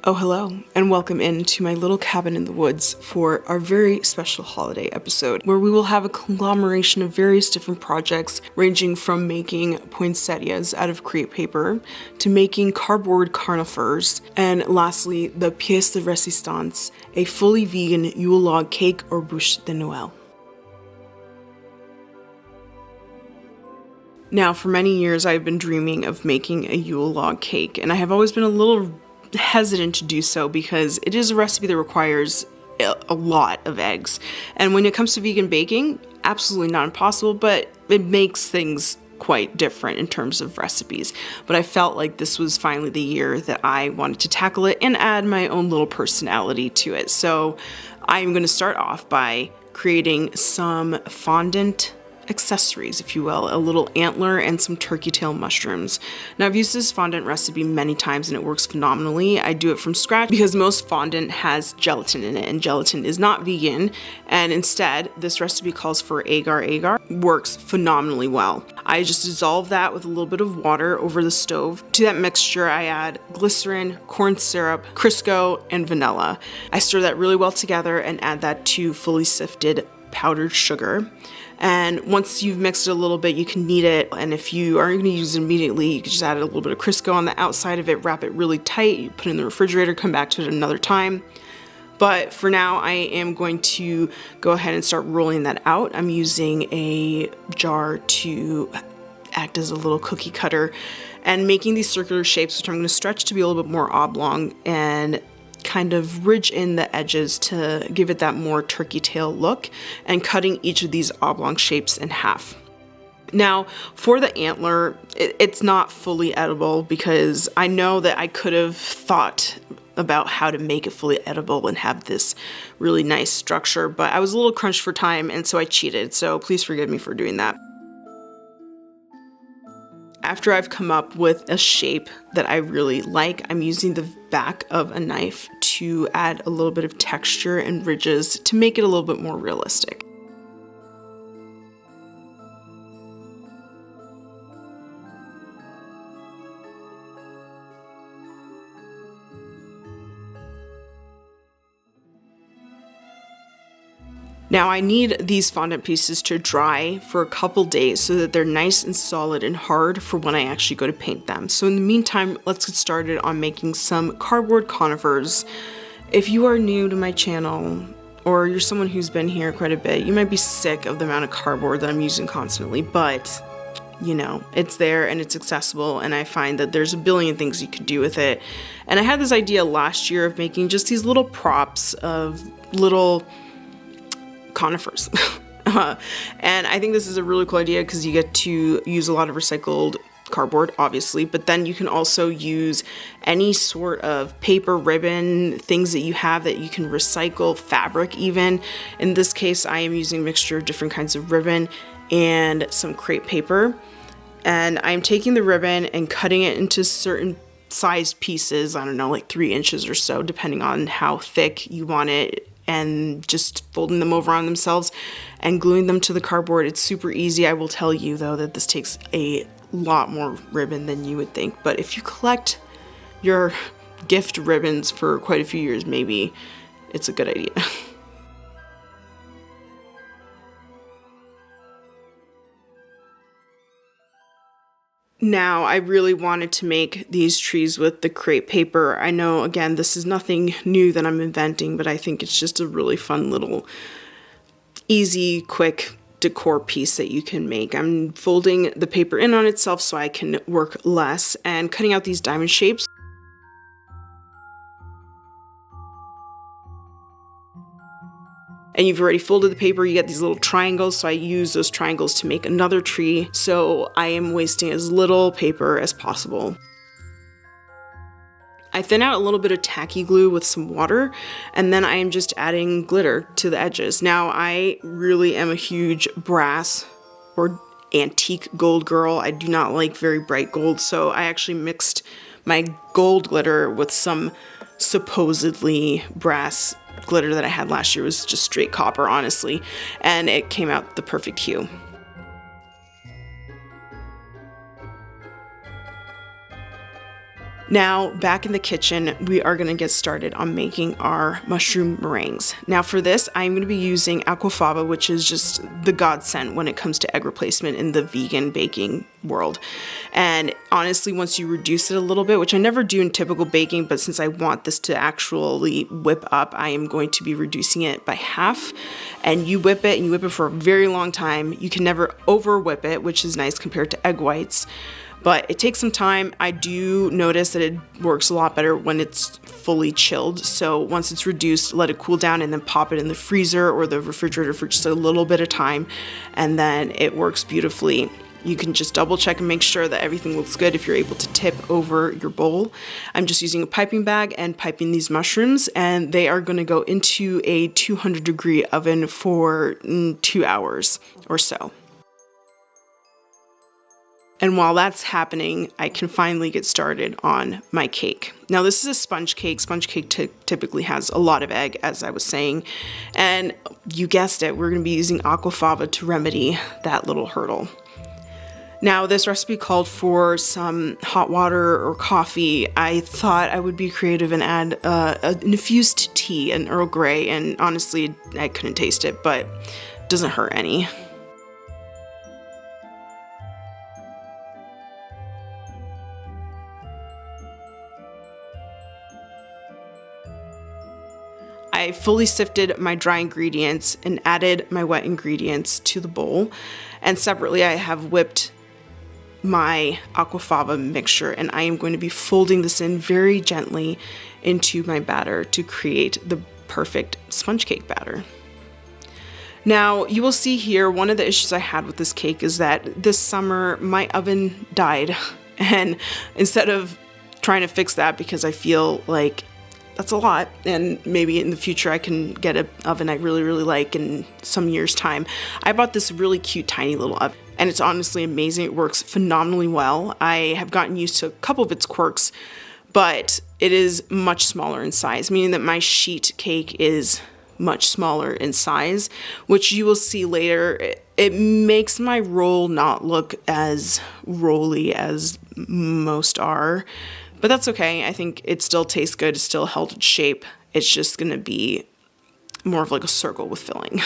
Oh, hello, and welcome into my little cabin in the woods for our very special holiday episode, where we will have a conglomeration of various different projects, ranging from making poinsettias out of crepe paper, to making cardboard conifers, and lastly, the pièce de résistance, a fully vegan Yule Log cake or Buche De Noel. Now, for many years, I've been dreaming of making a Yule Log cake, and I have always been a little hesitant to do so because it is a recipe that requires a lot of eggs. And when it comes to vegan baking, absolutely not impossible, but it makes things quite different in terms of recipes. But I felt like this was finally the year that I wanted to tackle it and add my own little personality to it. So I'm going to start off by creating some fondant accessories, if you will, a little antler and some turkey tail mushrooms. Now, I've used this fondant recipe many times and it works phenomenally. I do it from scratch because most fondant has gelatin in it, and gelatin is not vegan, and instead this recipe calls for agar. Works phenomenally well. I just dissolve that with a little bit of water over the stove. To that mixture I add glycerin, corn syrup, Crisco, and vanilla. I stir that really well together and add that to fully sifted powdered sugar. And once you've mixed it a little bit, you can knead it. And if you aren't going to use it immediately, you can just add a little bit of Crisco on the outside of it, wrap it really tight, you put it in the refrigerator, come back to it another time. But for now, I am going to go ahead and start rolling that out. I'm using a jar to act as a little cookie cutter and making these circular shapes, which I'm going to stretch to be a little bit more oblong and kind of ridge in the edges to give it that more turkey tail look, and cutting each of these oblong shapes in half. Now, for the antler, it's not fully edible because I know that I could have thought about how to make it fully edible and have this really nice structure, but I was a little crunched for time, and so I cheated, so please forgive me for doing that. After I've come up with a shape that I really like, I'm using the back of a knife to add a little bit of texture and ridges to make it a little bit more realistic. Now I need these fondant pieces to dry for a couple days so that they're nice and solid and hard for when I actually go to paint them. So in the meantime, let's get started on making some cardboard conifers. If you are new to my channel, or you're someone who's been here quite a bit, you might be sick of the amount of cardboard that I'm using constantly, but you know, it's there and it's accessible, and I find that there's a billion things you could do with it. And I had this idea last year of making just these little props of little conifers. And I think this is a really cool idea because you get to use a lot of recycled cardboard, obviously, but then you can also use any sort of paper, ribbon, things that you have that you can recycle, fabric even. In this case, I am using a mixture of different kinds of ribbon and some crepe paper. And I'm taking the ribbon and cutting it into certain sized pieces, I don't know, like 3 inches or so, depending on how thick you want it, and just folding them over on themselves and gluing them to the cardboard. It's super easy. I will tell you though that this takes a lot more ribbon than you would think, but if you collect your gift ribbons for quite a few years, maybe it's a good idea. Now, I really wanted to make these trees with the crepe paper. I know, again, this is nothing new that I'm inventing, but I think it's just a really fun little, easy, quick decor piece that you can make. I'm folding the paper in on itself so I can work less and cutting out these diamond shapes. And you've already folded the paper, you get these little triangles, so I use those triangles to make another tree, so I am wasting as little paper as possible. I thin out a little bit of tacky glue with some water, and then I am just adding glitter to the edges. Now, I really am a huge brass or antique gold girl. I do not like very bright gold, so I actually mixed my gold glitter with some supposedly brass glitter that I had last year. It was just straight copper, honestly, and it came out the perfect hue. Now, back in the kitchen, we are going to get started on making our mushroom meringues. Now for this, I'm going to be using aquafaba, which is just the godsend when it comes to egg replacement in the vegan baking world. And honestly, once you reduce it a little bit, which I never do in typical baking, but since I want this to actually whip up, I am going to be reducing it by half. And you whip it, and you whip it for a very long time. You can never over whip it, which is nice compared to egg whites. But it takes some time. I do notice that it works a lot better when it's fully chilled. So once it's reduced, let it cool down and then pop it in the freezer or the refrigerator for just a little bit of time. And then it works beautifully. You can just double check and make sure that everything looks good if you're able to tip over your bowl. I'm just using a piping bag and piping these mushrooms, and they are going to go into a 200-degree oven for 2 hours or so. And while that's happening, I can finally get started on my cake. Now this is a sponge cake. Sponge cake typically has a lot of egg, as I was saying. And you guessed it, we're going to be using aquafaba to remedy that little hurdle. Now this recipe called for some hot water or coffee. I thought I would be creative and add an infused tea, an Earl Grey, and honestly, I couldn't taste it, but it doesn't hurt any. I fully sifted my dry ingredients and added my wet ingredients to the bowl. And separately, I have whipped my aquafaba mixture, and I am going to be folding this in very gently into my batter to create the perfect sponge cake batter. Now, you will see here, one of the issues I had with this cake is that this summer my oven died. And instead of trying to fix that, because I feel like that's a lot, and maybe in the future I can get an oven I really like in some years' time, I bought this really cute tiny little oven, and it's honestly amazing. It works phenomenally well. I have gotten used to a couple of its quirks, but it is much smaller in size, meaning that my sheet cake is much smaller in size, which you will see later. It makes my roll not look as rolly as most are. But that's okay. I think it still tastes good. It's still held its shape. It's just going to be more of like a circle with filling.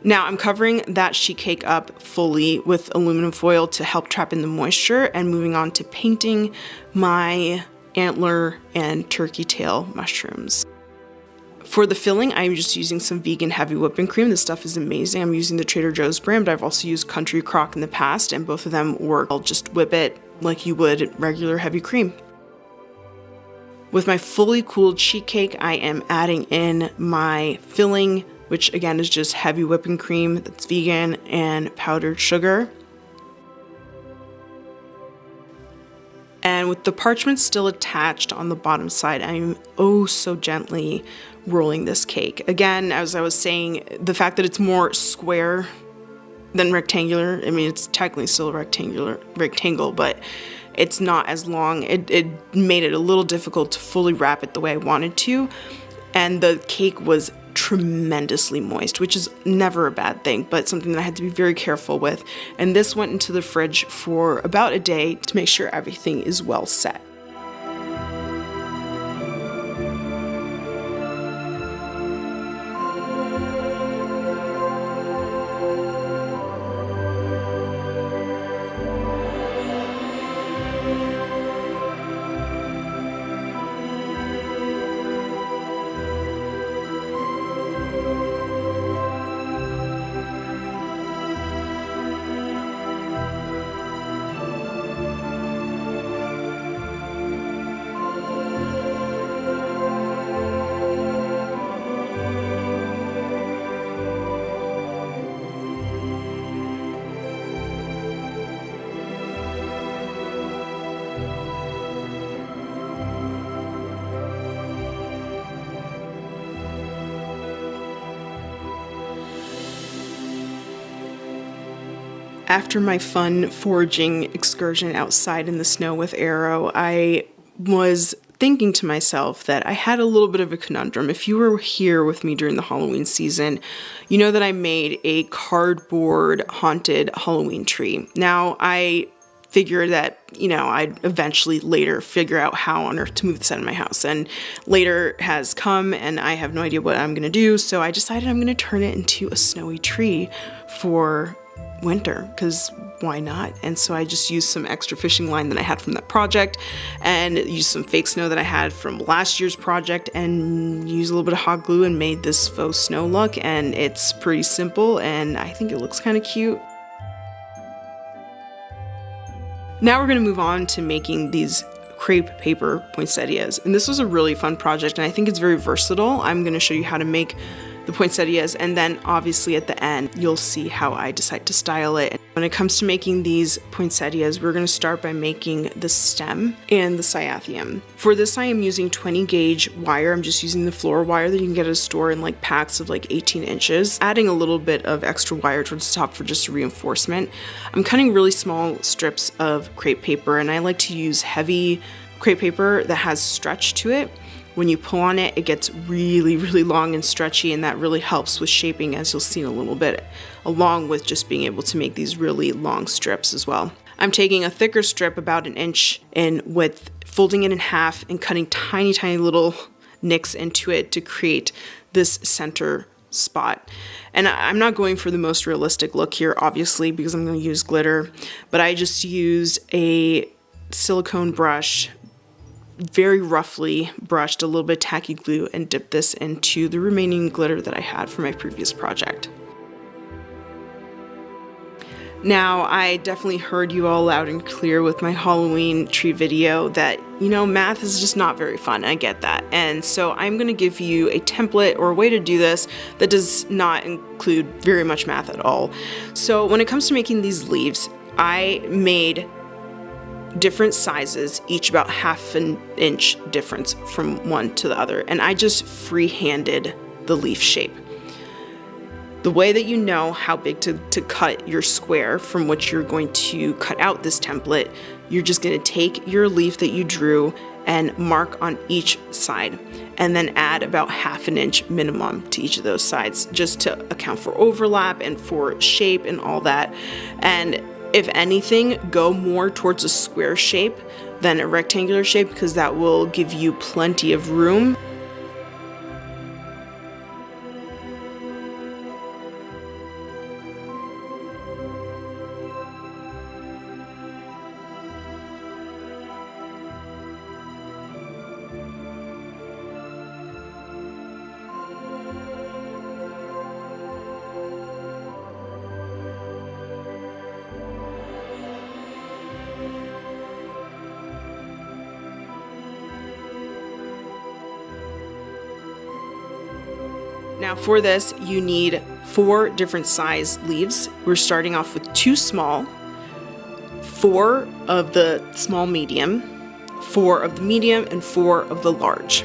Now I'm covering that sheet cake up fully with aluminum foil to help trap in the moisture, and moving on to painting my antler and turkey tail mushrooms. For the filling, I'm just using some vegan heavy whipping cream. This stuff is amazing. I'm using the Trader Joe's brand, but I've also used Country Crock in the past, and both of them work. I'll just whip it like you would regular heavy cream. With my fully cooled sheet cake, I am adding in my filling, which again is just heavy whipping cream that's vegan and powdered sugar. And with the parchment still attached on the bottom side, I'm oh so gently rolling this cake. Again, as I was saying, the fact that it's more square than rectangular, I mean, it's technically still a rectangle, but it's not as long. It made it a little difficult to fully wrap it the way I wanted to. And the cake was tremendously moist, which is never a bad thing, but something that I had to be very careful with. And this went into the fridge for about a day to make sure everything is well set. After my fun foraging excursion outside in the snow with Arrow, I was thinking to myself that I had a little bit of a conundrum. If you were here with me during the Halloween season, you know that I made a cardboard haunted Halloween tree. Now, I figure that, you know, I'd eventually later figure out how on earth to move this out of my house. And later has come and I have no idea what I'm gonna do. So I decided I'm gonna turn it into a snowy tree for winter, because why not? And so I just used some extra fishing line that I had from that project and used some fake snow that I had from last year's project and used a little bit of hot glue and made this faux snow look. And it's pretty simple and I think it looks kind of cute. Now we're going to move on to making these crepe paper poinsettias. And this was a really fun project and I think it's very versatile. I'm going to show you how to make the poinsettias, and then obviously at the end you'll see how I decide to style it. When it comes to making these poinsettias, we're going to start by making the stem and the cyathium. For this I am using 20 gauge wire. I'm just using the floor wire that you can get at a store in like packs of like 18 inches, adding a little bit of extra wire towards the top for just reinforcement. I'm cutting really small strips of crepe paper, and I like to use heavy crepe paper that has stretch to it. When you pull on it, it gets really, really long and stretchy, and that really helps with shaping, as you'll see in a little bit, along with just being able to make these really long strips as well. I'm taking a thicker strip about 1 inch in width, folding it in half and cutting tiny, tiny little nicks into it to create this center spot. And I'm not going for the most realistic look here, obviously, because I'm going to use glitter, but I just used a silicone brush, very roughly brushed a little bit of tacky glue and dipped this into the remaining glitter that I had from my previous project. Now, I definitely heard you all loud and clear with my Halloween tree video that, you know, math is just not very fun. I get that. And so I'm going to give you a template or a way to do this that does not include very much math at all. So when it comes to making these leaves, I made different sizes, each about 1/2 inch difference from one to the other, and I just free-handed the leaf shape. The way that you know how big to cut your square from which you're going to cut out this template, you're just going to take your leaf that you drew and mark on each side, and then add about 1/2 inch minimum to each of those sides, just to account for overlap and for shape and all that. And if anything, go more towards a square shape than a rectangular shape, because that will give you plenty of room. Now for this, you need 4 different size leaves. We're starting off with 2 small, 4 of the small medium, 4 of the medium, and 4 of the large.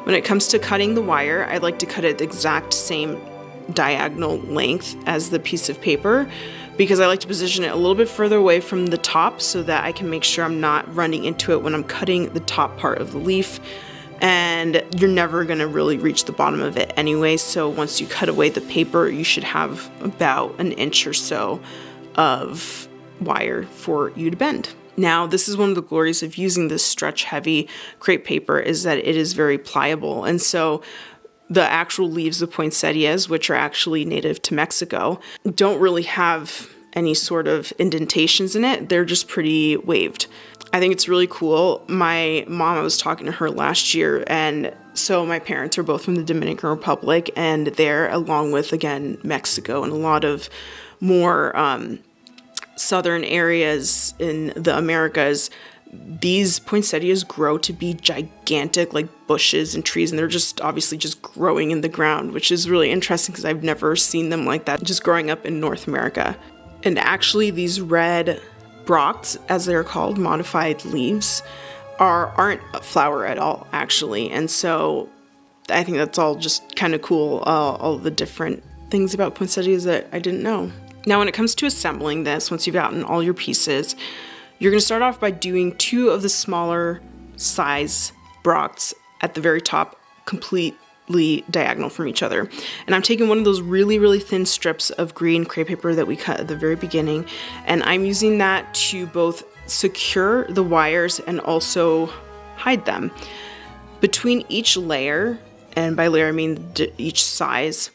When it comes to cutting the wire, I like to cut it the exact same diagonal length as the piece of paper, because I like to position it a little bit further away from the top so that I can make sure I'm not running into it when I'm cutting the top part of the leaf. And you're never gonna really reach the bottom of it anyway, so once you cut away the paper, you should have about 1 inch or so of wire for you to bend. Now, this is one of the glories of using this stretch heavy crepe paper, is that it is very pliable. And so the actual leaves of poinsettias, which are actually native to Mexico, don't really have any sort of indentations in it. They're just pretty waved. I think it's really cool. My mom, I was talking to her last year, and so my parents are both from the Dominican Republic, and they're, along with, again, Mexico and a lot of more southern areas in the Americas, these poinsettias grow to be gigantic, like bushes and trees, and they're just obviously just growing in the ground, which is really interesting because I've never seen them like that just growing up in North America. And actually these red brocks, as they're called, modified leaves, aren't a flower at all, actually. And so I think that's all just kind of cool, all the different things about poinsettias that I didn't know. Now, when it comes to assembling this, once you've gotten all your pieces, you're going to start off by doing 2 of the smaller size brocks at the very top, completely diagonal from each other. And I'm taking one of those really, really thin strips of green crepe paper that we cut at the very beginning, and I'm using that to both secure the wires and also hide them. Between each layer, and by layer I mean each size,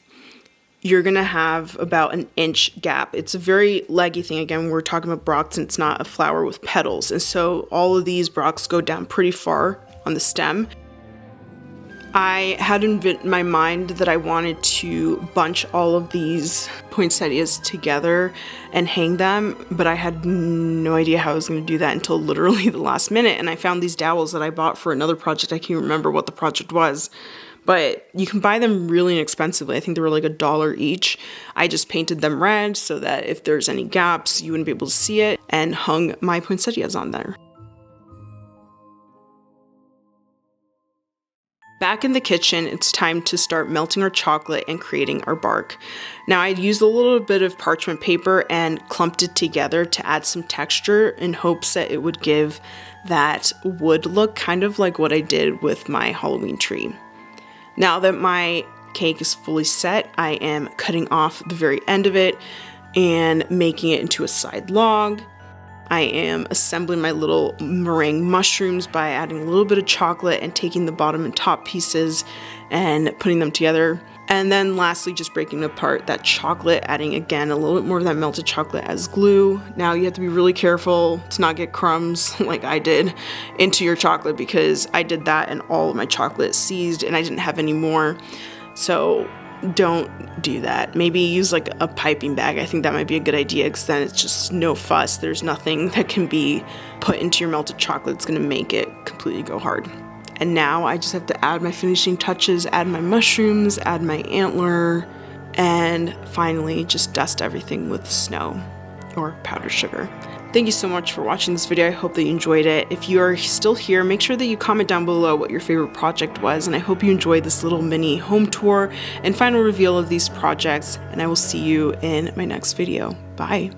you're gonna have about an inch gap. It's a very leggy thing. Again, we're talking about brocks and it's not a flower with petals. And so all of these brocks go down pretty far on the stem. I had in my mind that I wanted to bunch all of these poinsettias together and hang them, but I had no idea how I was going to do that until literally the last minute. And I found these dowels that I bought for another project. I can't remember what the project was, but you can buy them really inexpensively. I think they were like $1 each. I just painted them red so that if there's any gaps, you wouldn't be able to see it, and hung my poinsettias on there. Back in the kitchen, it's time to start melting our chocolate and creating our bark. Now, I used a little bit of parchment paper and clumped it together to add some texture in hopes that it would give that wood look, kind of like what I did with my Halloween tree. Now that my cake is fully set, I am cutting off the very end of it and making it into a side log. I am assembling my little meringue mushrooms by adding a little bit of chocolate and taking the bottom and top pieces and putting them together. And then lastly, just breaking apart that chocolate, adding again a little bit more of that melted chocolate as glue. Now you have to be really careful to not get crumbs like I did into your chocolate, because I did that and all of my chocolate seized and I didn't have any more. So don't do that. Maybe use like a piping bag. I think that might be a good idea, because then it's just no fuss. There's nothing that can be put into your melted chocolate that's going to make it completely go hard. And now I just have to add my finishing touches, add my mushrooms, add my antler, and finally just dust everything with snow or powdered sugar. Thank you so much for watching this video. I hope that you enjoyed it. If you are still here, make sure that you comment down below what your favorite project was, and I hope you enjoyed this little mini home tour and final reveal of these projects, and I will see you in my next video. Bye.